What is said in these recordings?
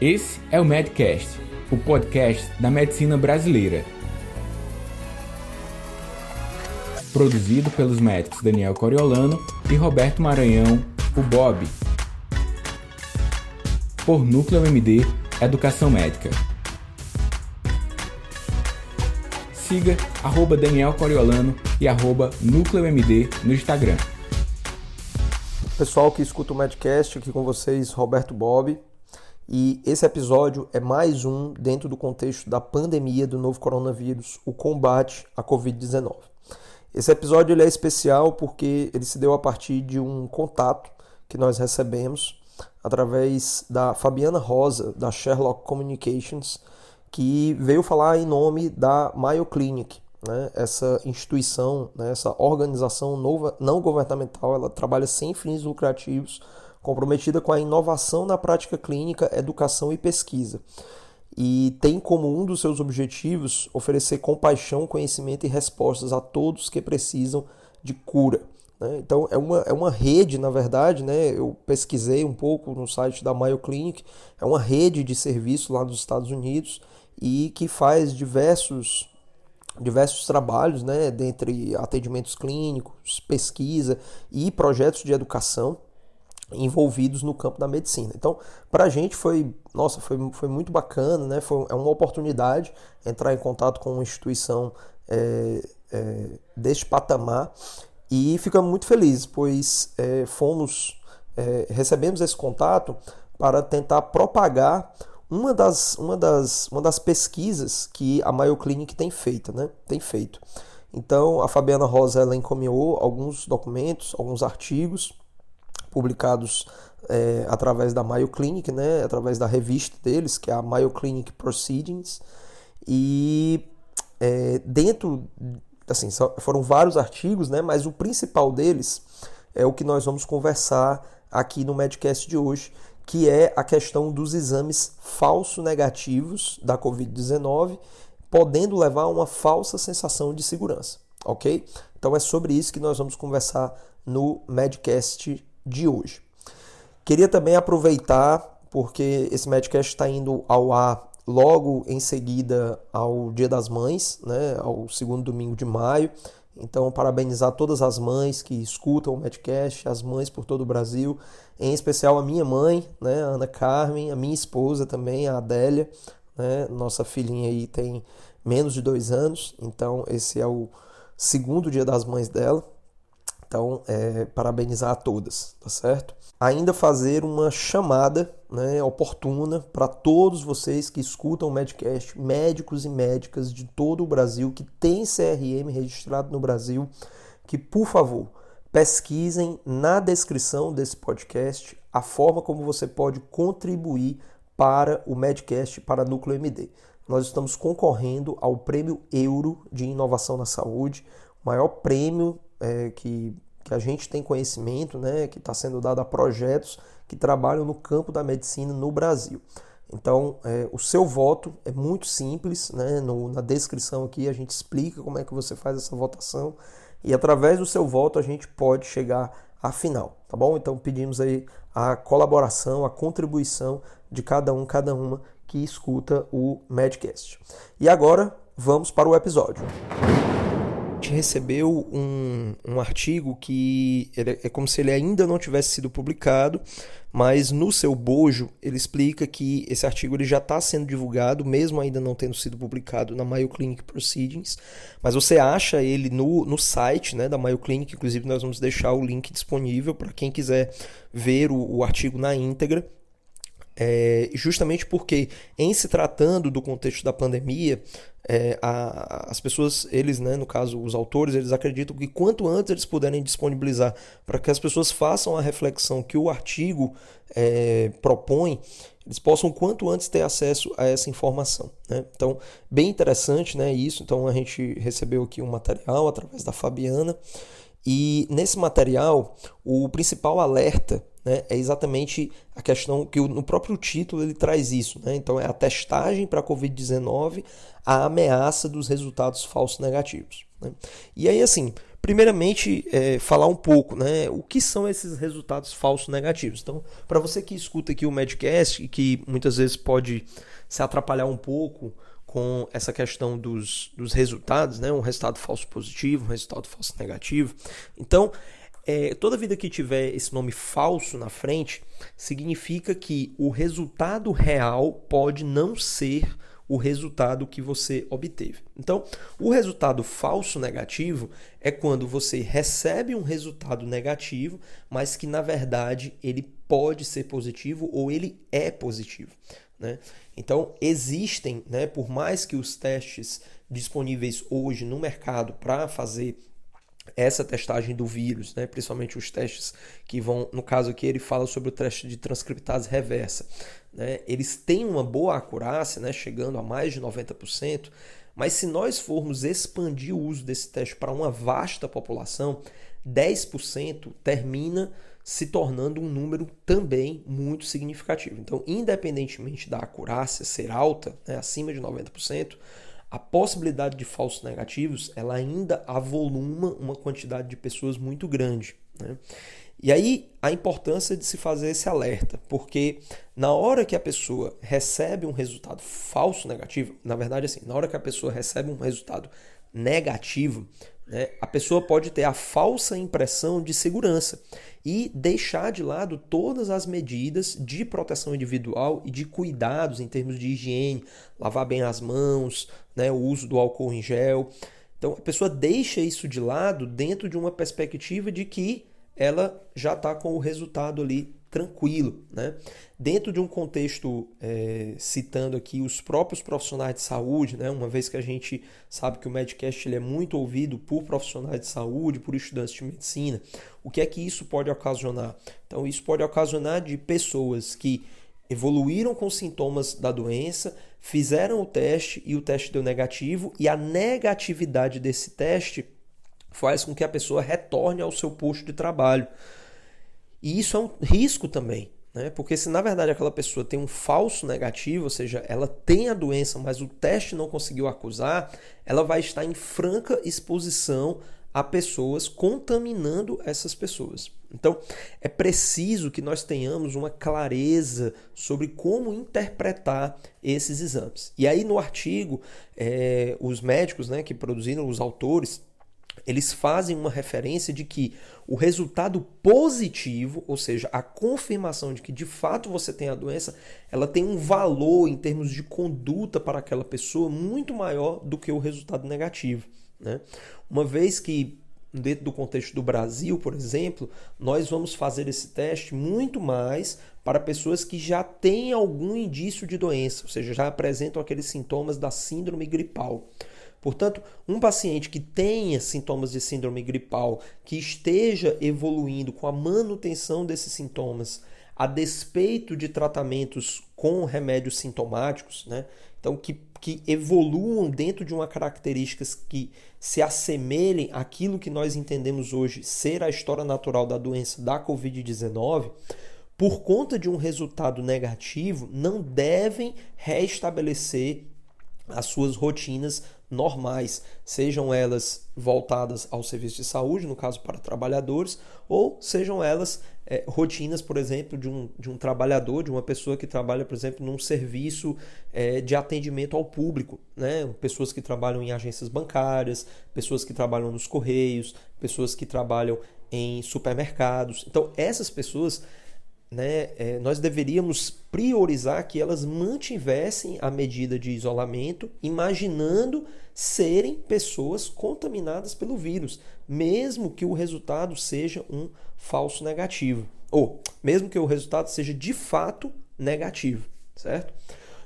Esse é o Medcast, o podcast da medicina brasileira. Produzido pelos médicos Daniel Coriolano e Roberto Maranhão, o Bob. Por Núcleo MD Educação Médica. Siga @Daniel Coriolano e @Núcleo MD no Instagram. Pessoal que escuta o Medcast, aqui com vocês, Roberto Bob. E esse episódio é mais um dentro do contexto da pandemia do novo coronavírus, o combate à Covid-19. Esse episódio ele é especial porque ele se deu a partir de um contato que nós recebemos através da Fabiana Rosa, da Sherlock Communications, que veio falar em nome da Mayo Clinic, né? Essa instituição, né? Essa organização não governamental, ela trabalha sem fins lucrativos, comprometida com a inovação na prática clínica, educação e pesquisa. E tem como um dos seus objetivos oferecer compaixão, conhecimento e respostas a todos que precisam de cura. Né? Então é uma rede, na verdade, né? Eu pesquisei um pouco no site da Mayo Clinic, é uma rede de serviço lá nos Estados Unidos e que faz diversos trabalhos, né? Dentre atendimentos clínicos, pesquisa e projetos de educação envolvidos no campo da medicina. Então, para a gente foi muito bacana, né? É uma oportunidade entrar em contato com uma instituição deste patamar e ficamos muito felizes, pois recebemos esse contato para tentar propagar uma das pesquisas que a Mayo Clinic tem feito, né? Então, a Fabiana Rosa ela encaminhou alguns documentos, alguns artigos publicados através da Mayo Clinic, né, através da revista deles, que é a Mayo Clinic Proceedings, e foram vários artigos, né, mas o principal deles é o que nós vamos conversar aqui no Medcast de hoje, que é a questão dos exames falso negativos da Covid-19, podendo levar a uma falsa sensação de segurança, ok? Então é sobre isso que nós vamos conversar no Medcast de hoje. Queria também aproveitar, porque esse Medcast está indo ao ar logo em seguida ao Dia das Mães, né, ao segundo domingo de maio. Então, parabenizar todas as mães que escutam o Medcast, as mães por todo o Brasil, em especial a minha mãe, né, a Ana Carmen, a minha esposa também, a Adélia, né, nossa filhinha aí tem menos de 2 anos, então esse é o segundo Dia das Mães dela. Então, parabenizar a todas, tá certo? Ainda fazer uma chamada, né, oportuna para todos vocês que escutam o Medcast, médicos e médicas de todo o Brasil, que tem CRM registrado no Brasil, que, por favor, pesquisem na descrição desse podcast a forma como você pode contribuir para o Medcast, para a Núcleo MD. Nós estamos concorrendo ao Prêmio Euro de Inovação na Saúde, o maior prêmio que a gente tem conhecimento, né, que está sendo dado a projetos que trabalham no campo da medicina no Brasil. Então, o seu voto é muito simples, né, na descrição aqui a gente explica como é que você faz essa votação e através do seu voto a gente pode chegar à final, tá bom? Então pedimos aí a colaboração, a contribuição de cada uma que escuta o Medcast. E agora vamos para o episódio. A gente recebeu um artigo que é como se ele ainda não tivesse sido publicado, mas no seu bojo ele explica que esse artigo ele já está sendo divulgado, mesmo ainda não tendo sido publicado na Mayo Clinic Proceedings, mas você acha ele no site, né, da Mayo Clinic, inclusive nós vamos deixar o link disponível para quem quiser ver o artigo na íntegra. Justamente porque, em se tratando do contexto da pandemia, as pessoas, eles, né, no caso os autores, eles acreditam que quanto antes eles puderem disponibilizar para que as pessoas façam a reflexão que o artigo propõe, eles possam quanto antes ter acesso a essa informação, né? Então, bem interessante, né, isso. Então a gente recebeu aqui um material através da Fabiana e nesse material o principal alerta, né, é exatamente a questão que no próprio título ele traz isso, né? Então é a testagem para a Covid-19, a ameaça dos resultados falsos negativos, né? E aí assim, Primeiramente, falar um pouco, né, o que são esses resultados falsos negativos. Então, para você que escuta aqui o Medcast e que muitas vezes pode se atrapalhar um pouco com essa questão dos resultados, né, um resultado falso positivo, um resultado falso negativo. Então, toda vida que tiver esse nome falso na frente, significa que o resultado real pode não ser o resultado que você obteve. Então, o resultado falso negativo é quando você recebe um resultado negativo, mas que na verdade ele pode ser positivo ou ele é positivo, né? Então, existem, né, por mais que os testes disponíveis hoje no mercado para fazer essa testagem do vírus, né, principalmente os testes que vão, no caso aqui ele fala sobre o teste de transcriptase reversa, né, eles têm uma boa acurácia, né, chegando a mais de 90%, mas se nós formos expandir o uso desse teste para uma vasta população, 10% termina se tornando um número também muito significativo. Então, independentemente da acurácia ser alta, né, acima de 90%, a possibilidade de falsos negativos, ela ainda avoluma uma quantidade de pessoas muito grande, né? E aí a importância de se fazer esse alerta, porque na hora que a pessoa recebe um resultado falso negativo, na verdade assim, na hora que a pessoa recebe um resultado negativo, né, a pessoa pode ter a falsa impressão de segurança e deixar de lado todas as medidas de proteção individual e de cuidados em termos de higiene, lavar bem as mãos, né, o uso do álcool em gel. Então a pessoa deixa isso de lado dentro de uma perspectiva de que ela já está com o resultado ali tranquilo, né? Dentro de um contexto, citando aqui os próprios profissionais de saúde, né? Uma vez que a gente sabe que o Medcast ele é muito ouvido por profissionais de saúde, por estudantes de medicina, o que é que isso pode ocasionar? Então, isso pode ocasionar de pessoas que evoluíram com sintomas da doença, fizeram o teste e o teste deu negativo, e a negatividade desse teste faz com que a pessoa retorne ao seu posto de trabalho. E isso é um risco também, né? Porque se na verdade aquela pessoa tem um falso negativo, ou seja, ela tem a doença, mas o teste não conseguiu acusar, ela vai estar em franca exposição a pessoas, contaminando essas pessoas. Então, é preciso que nós tenhamos uma clareza sobre como interpretar esses exames. E aí no artigo, os médicos, né, que produziram, os autores, eles fazem uma referência de que o resultado positivo, ou seja, a confirmação de que de fato você tem a doença, ela tem um valor em termos de conduta para aquela pessoa muito maior do que o resultado negativo, né? Uma vez que, dentro do contexto do Brasil, por exemplo, nós vamos fazer esse teste muito mais para pessoas que já têm algum indício de doença, ou seja, já apresentam aqueles sintomas da síndrome gripal. Portanto, um paciente que tenha sintomas de síndrome gripal, que esteja evoluindo com a manutenção desses sintomas, a despeito de tratamentos com remédios sintomáticos, né? Então, que evoluam dentro de uma características que se assemelhem àquilo que nós entendemos hoje ser a história natural da doença da Covid-19, por conta de um resultado negativo, não devem restabelecer as suas rotinas normais, sejam elas voltadas ao serviço de saúde, no caso para trabalhadores, ou sejam elas rotinas, por exemplo, de um trabalhador, de uma pessoa que trabalha, por exemplo, num serviço de atendimento ao público, né? Pessoas que trabalham em agências bancárias, pessoas que trabalham nos correios, pessoas que trabalham em supermercados. Então, essas pessoas, né, nós deveríamos priorizar que elas mantivessem a medida de isolamento, imaginando serem pessoas contaminadas pelo vírus, mesmo que o resultado seja um falso negativo, ou mesmo que o resultado seja de fato negativo, certo?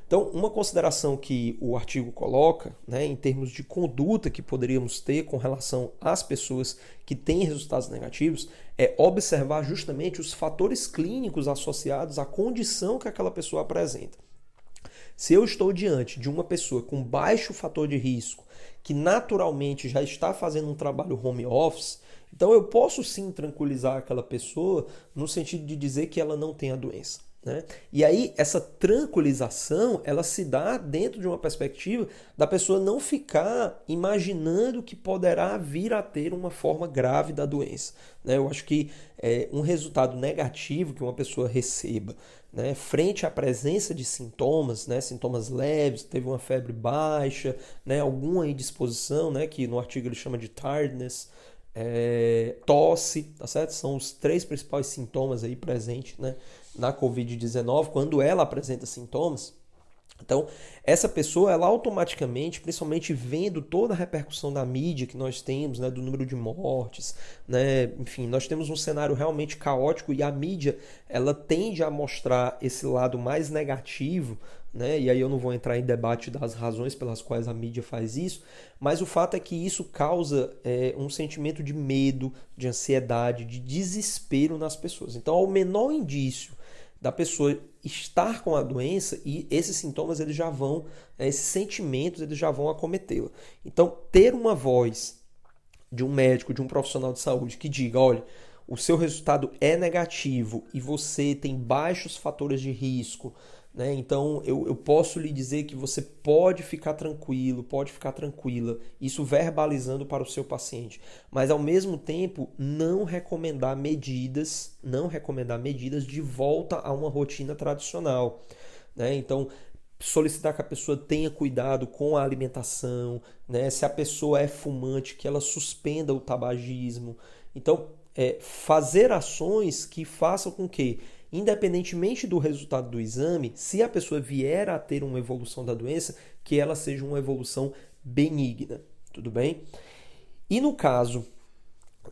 Então, uma consideração que o artigo coloca, né, em termos de conduta que poderíamos ter com relação às pessoas que têm resultados negativos, é observar justamente os fatores clínicos associados à condição que aquela pessoa apresenta. Se eu estou diante de uma pessoa com baixo fator de risco, que naturalmente já está fazendo um trabalho home office, então eu posso sim tranquilizar aquela pessoa no sentido de dizer que ela não tem a doença. né? E aí, essa tranquilização, ela se dá dentro de uma perspectiva da pessoa não ficar imaginando que poderá vir a ter uma forma grave da doença, né? Eu acho que um resultado negativo que uma pessoa receba, né, frente à presença de sintomas, né, sintomas leves, teve uma febre baixa, né, alguma indisposição, né, que no artigo ele chama de tiredness, tosse, tá certo? São os 3 principais sintomas aí presentes, né, na Covid-19, quando ela apresenta sintomas. Então, essa pessoa, ela automaticamente, principalmente vendo toda a repercussão da mídia que nós temos, né, do número de mortes, né, enfim, nós temos um cenário realmente caótico e a mídia, ela tende a mostrar esse lado mais negativo, né, e aí eu não vou entrar em debate das razões pelas quais a mídia faz isso, mas o fato é que isso causa um sentimento de medo, de ansiedade, de desespero nas pessoas. Então, ao menor indício da pessoa estar com a doença e esses sintomas eles já vão, esses sentimentos eles já vão acometê-la. Então, ter uma voz de um médico, de um profissional de saúde que diga, olha, o seu resultado é negativo e você tem baixos fatores de risco, né? Então, eu posso lhe dizer que você pode ficar tranquilo, pode ficar tranquila, isso verbalizando para o seu paciente. Mas, ao mesmo tempo, não recomendar medidas de volta a uma rotina tradicional, né? Então, solicitar que a pessoa tenha cuidado com a alimentação, né? Se a pessoa é fumante, que ela suspenda o tabagismo. Então, fazer ações que façam com que, independentemente do resultado do exame, se a pessoa vier a ter uma evolução da doença, que ela seja uma evolução benigna, tudo bem? E no caso,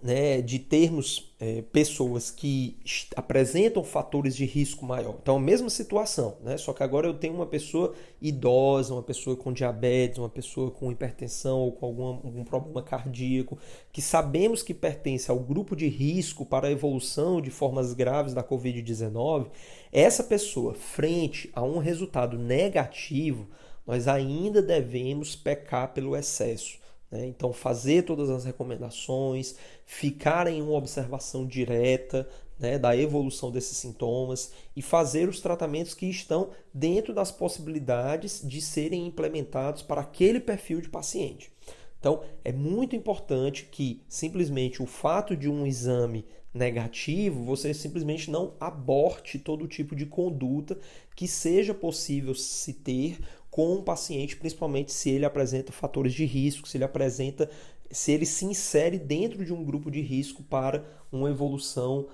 né, de termos pessoas que apresentam fatores de risco maior. Então, a mesma situação, né? Só que agora eu tenho uma pessoa idosa, uma pessoa com diabetes, uma pessoa com hipertensão ou com algum problema cardíaco, que sabemos que pertence ao grupo de risco para a evolução de formas graves da Covid-19, essa pessoa, frente a um resultado negativo, nós ainda devemos pecar pelo excesso. Então, fazer todas as recomendações, ficar em uma observação direta, né, da evolução desses sintomas e fazer os tratamentos que estão dentro das possibilidades de serem implementados para aquele perfil de paciente. Então, é muito importante que simplesmente o fato de um exame negativo, você simplesmente não aborte todo tipo de conduta que seja possível se ter com um paciente, principalmente se ele apresenta fatores de risco, se ele se insere dentro de um grupo de risco para uma evolução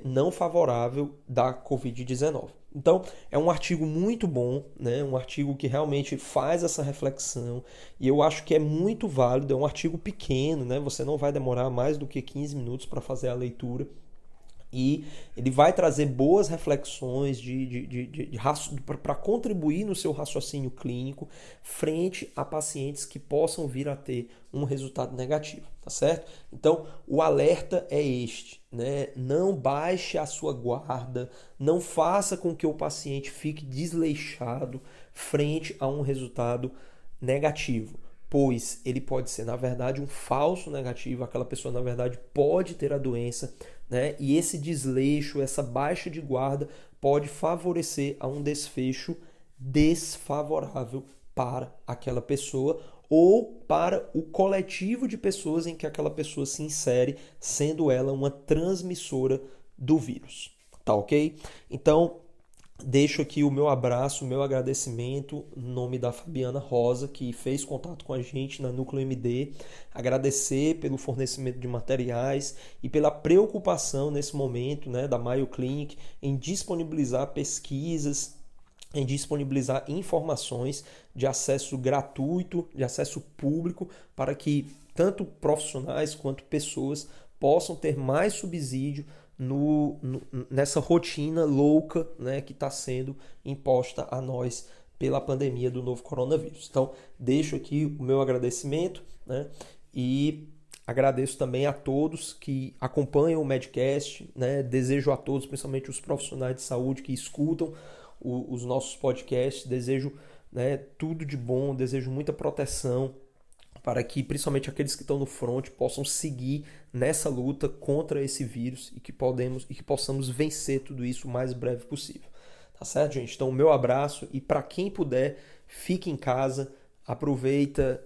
não favorável da Covid-19. Então, é um artigo muito bom, né? Um artigo que realmente faz essa reflexão e eu acho que é muito válido, é um artigo pequeno, né? Você não vai demorar mais do que 15 minutos para fazer a leitura. E ele vai trazer boas reflexões para contribuir no seu raciocínio clínico frente a pacientes que possam vir a ter um resultado negativo, tá certo? Então, o alerta é este, né? Não baixe a sua guarda, não faça com que o paciente fique desleixado frente a um resultado negativo, pois ele pode ser, na verdade, um falso negativo, aquela pessoa, na verdade, pode ter a doença, né? E esse desleixo, essa baixa de guarda pode favorecer a um desfecho desfavorável para aquela pessoa ou para o coletivo de pessoas em que aquela pessoa se insere, sendo ela uma transmissora do vírus. Tá ok? Então, deixo aqui o meu abraço, o meu agradecimento em nome da Fabiana Rosa, que fez contato com a gente na Núcleo MD. Agradecer pelo fornecimento de materiais e pela preocupação nesse momento, né, da Mayo Clinic em disponibilizar pesquisas, em disponibilizar informações de acesso gratuito, de acesso público, para que tanto profissionais quanto pessoas possam ter mais subsídio nessa rotina louca, né, que está sendo imposta a nós pela pandemia do novo coronavírus. Então, deixo aqui o meu agradecimento, né, e agradeço também a todos que acompanham o Medcast, né, desejo a todos, principalmente os profissionais de saúde que escutam os nossos podcasts, desejo, né, tudo de bom, desejo muita proteção para que principalmente aqueles que estão no front possam seguir nessa luta contra esse vírus e que possamos vencer tudo isso o mais breve possível. Tá certo, gente? Então, o meu abraço e para quem puder, fique em casa, aproveita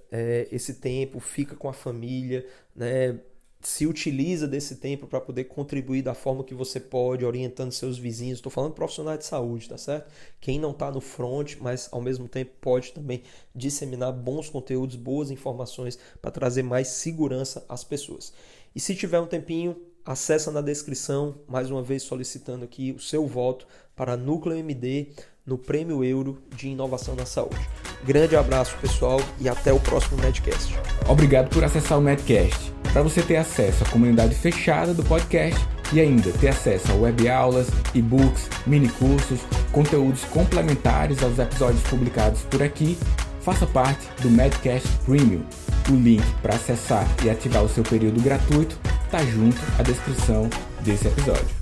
esse tempo, fica com a família, né? Se utiliza desse tempo para poder contribuir da forma que você pode, orientando seus vizinhos. Estou falando profissionais de saúde, tá certo? Quem não está no front, mas ao mesmo tempo pode também disseminar bons conteúdos, boas informações para trazer mais segurança às pessoas. E se tiver um tempinho, acessa na descrição, mais uma vez solicitando aqui o seu voto para Núcleo MD no Prêmio Euro de Inovação na Saúde. Grande abraço, pessoal, e até o próximo Medcast. Obrigado por acessar o Medcast. Para você ter acesso à comunidade fechada do podcast e ainda ter acesso a web-aulas, e-books, mini-cursos, conteúdos complementares aos episódios publicados por aqui, faça parte do Medcast Premium. O link para acessar e ativar o seu período gratuito está junto à descrição desse episódio.